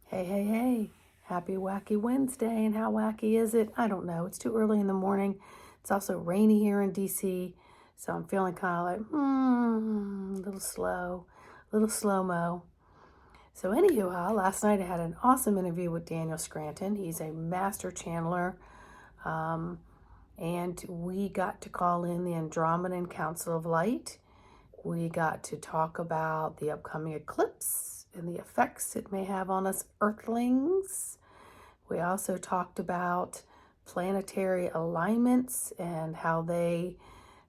Hey, hey, hey. Happy Wacky Wednesday. And how wacky is it? I don't know. It's too early in the morning. It's also rainy here in DC. So I'm feeling kind of like, a little slow-mo. So anywho, last night I had an awesome interview with Daniel Scranton. He's a master channeler. And we got to call in the Andromedan Council of Light. We got to talk about the upcoming eclipse and the effects it may have on us earthlings. We also talked about planetary alignments and how they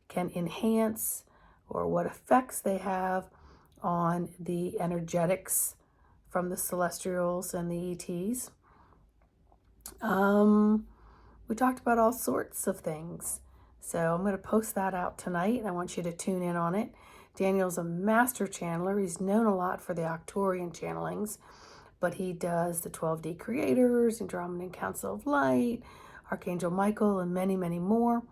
can enhance or what effects they have on the energetics from the celestials and the ETs. We talked about all sorts of things. So I'm going to post that out tonight, and I want you to tune in on it. Daniel's a master channeler. He's known a lot for the Octorian channelings, but he does the 12D Creators, Andromedan Council of Light, Archangel Michael, and many, many more.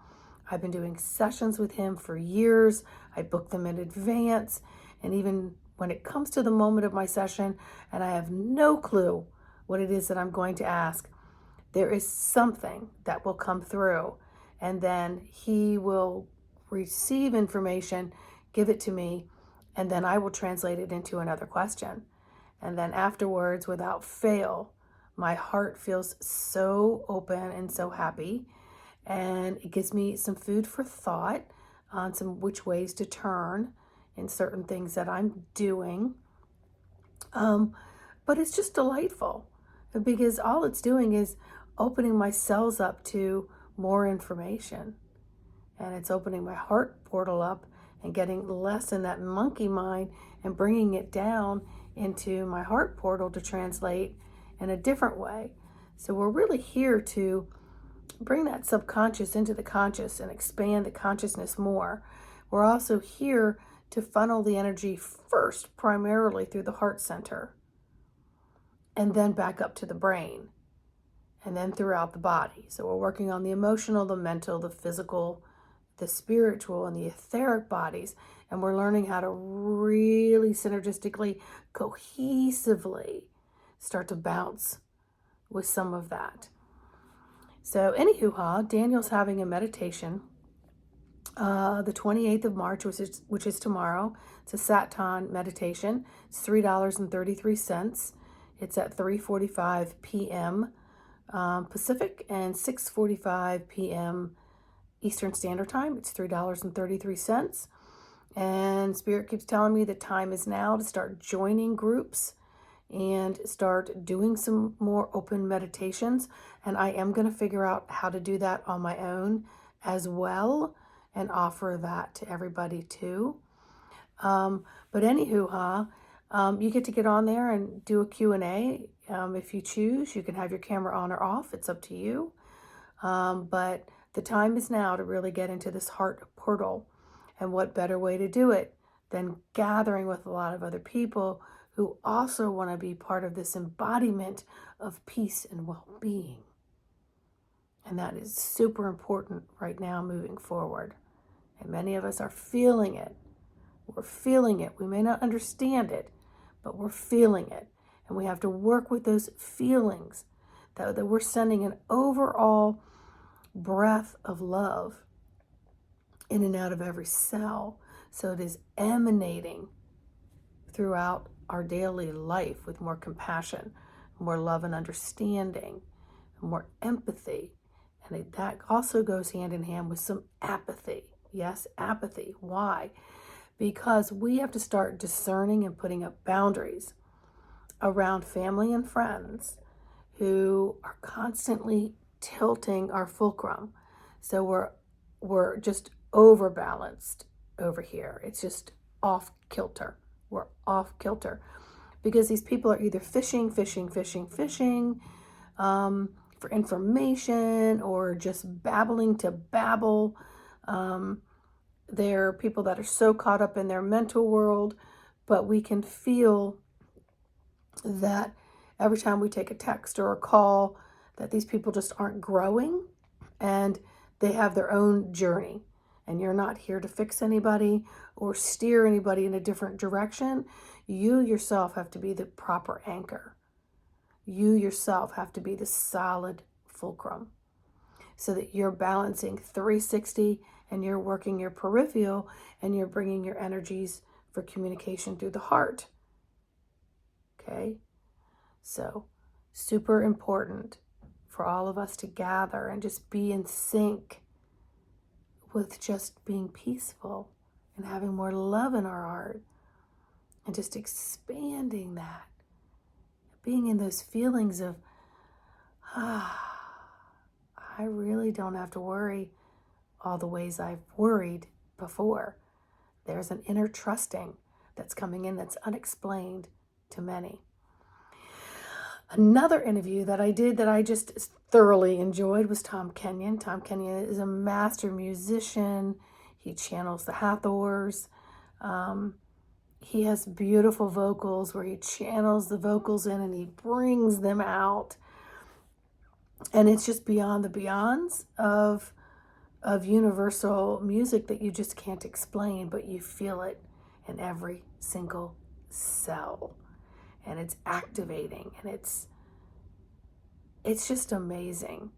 I've been doing sessions with him for years. I book them in advance, and even when it comes to the moment of my session and I have no clue what it is that I'm going to ask, there is something that will come through, and then he will receive information, give it to me, and then I will translate it into another question. And then afterwards, without fail, my heart feels so open and so happy. And it gives me some food for thought on some which ways to turn in certain things that I'm doing. But it's just delightful because all it's doing is opening my cells up to more information. And it's opening my heart portal up and getting less in that monkey mind and bringing it down into my heart portal to translate in a different way. So we're really here to bring that subconscious into the conscious and expand the consciousness more. We're also here to funnel the energy first, primarily through the heart center, and then back up to the brain, and then throughout the body. So we're working on the emotional, the mental, the physical, the spiritual, and the etheric bodies. And we're learning how to really synergistically, cohesively start to bounce with some of that. So anywho, Daniel's having a meditation the 28th of March, which is tomorrow. It's a SatSong meditation. It's $3.33. It's at 3:45 p.m. Pacific and 6:45 p.m. Eastern Standard Time. It's $3.33. And Spirit keeps telling me the time is now to start joining groups and start doing some more open meditations. And I am going to figure out how to do that on my own as well and offer that to everybody too. But anywho, you get to get on there and do a Q&A. If you choose, you can have your camera on or off. It's up to you. But the time is now to really get into this heart portal. And what better way to do it than gathering with a lot of other people who also want to be part of this embodiment of peace and well-being. And that is super important right now moving forward. And many of us are feeling it. We're feeling it. We may not understand it, but we're feeling it. And we have to work with those feelings that we're sending an overall breath of love in and out of every cell. So it is emanating throughout our daily life with more compassion, more love and understanding, more empathy. And that also goes hand in hand with some apathy. Yes, apathy. Why? Because we have to start discerning and putting up boundaries around family and friends who are constantly tilting our fulcrum. So we're just overbalanced over here. It's just off kilter. We're off kilter because these people are either fishing for information or just babbling to babble. They're people that are so caught up in their mental world, but we can feel that every time we take a text or a call, that these people just aren't growing and they have their own journey. And you're not here to fix anybody or steer anybody in a different direction. You yourself have to be the proper anchor. You yourself have to be the solid fulcrum so that you're balancing 360 and you're working your peripheral and you're bringing your energies for communication through the heart. Okay? So, super important for all of us to gather and just be in sync with just being peaceful and having more love in our heart and just expanding that. Being in those feelings of, I really don't have to worry all the ways I've worried before. There's an inner trusting that's coming in that's unexplained to many. Another interview that I did that I just thoroughly enjoyed was Tom Kenyon. Tom Kenyon is a master musician. He channels the Hathors. He has beautiful vocals where he channels the vocals in and he brings them out. And it's just beyond the beyonds of universal music that you just can't explain, but you feel it in every single cell. And it's activating, and it's just amazing.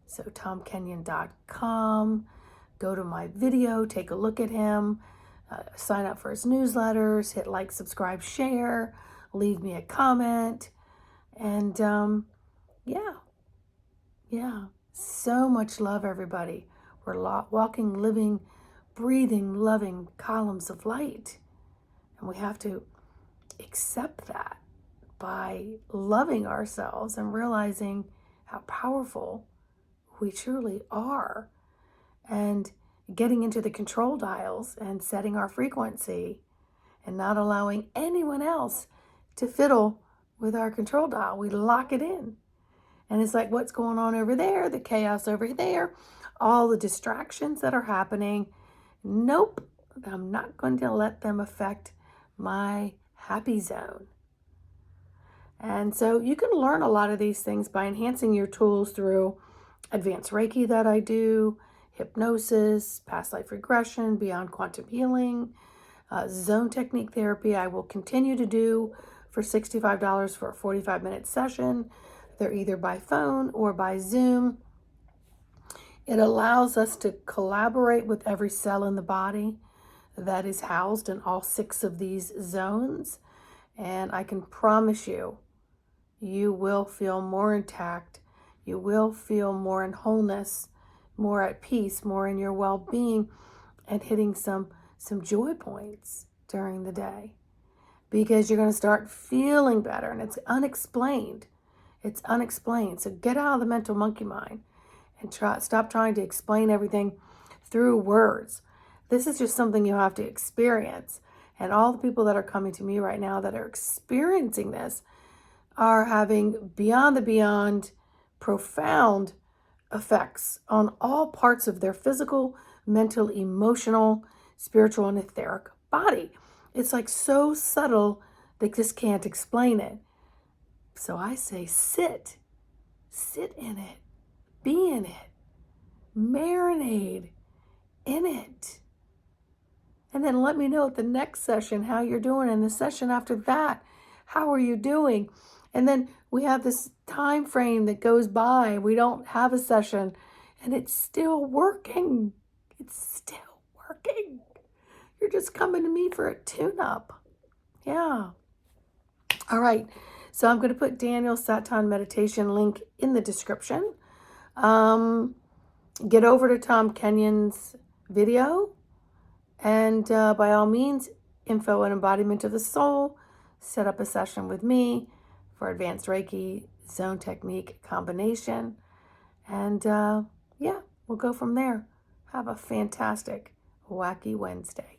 So TomKenyon.com, go to my video, take a look at him, sign up for his newsletters, hit like, subscribe, share, leave me a comment, and yeah, so much love, everybody. We're walking, living, breathing, loving columns of light, and we have to accept that by loving ourselves and realizing how powerful we truly are, and getting into the control dials and setting our frequency and not allowing anyone else to fiddle with our control dial. We lock it in. And it's like, what's going on over there? The chaos over there, all the distractions that are happening. Nope, I'm not going to let them affect my happy zone. And so you can learn a lot of these things by enhancing your tools through advanced Reiki that I do, hypnosis, past life regression, beyond quantum healing, zone technique therapy I will continue to do for $65 for a 45-minute session. They're either by phone or by Zoom. It allows us to collaborate with every cell in the body that is housed in all 6 of these zones. And I can promise you, you will feel more intact. You will feel more in wholeness, more at peace, more in your well-being, and hitting some joy points during the day. Because you're going to start feeling better, and it's unexplained. It's unexplained. So get out of the mental monkey mind and stop trying to explain everything through words. This is just something you have to experience. And all the people that are coming to me right now that are experiencing this are having beyond the beyond profound effects on all parts of their physical, mental, emotional, spiritual, and etheric body. It's like so subtle they just can't explain it. So I say sit in it, be in it, marinate in it. And then let me know at the next session how you're doing. And the session after that, how are you doing? And then we have this time frame that goes by. We don't have a session and it's still working. It's still working. You're just coming to me for a tune-up. Yeah. All right. So I'm going to put Daniel's Saton meditation link in the description. Get over to Tom Kenyon's video. And by all means, info and embodiment of the soul. Set up a session with me for advanced Reiki zone technique combination. And yeah, we'll go from there. Have a fantastic, wacky Wednesday.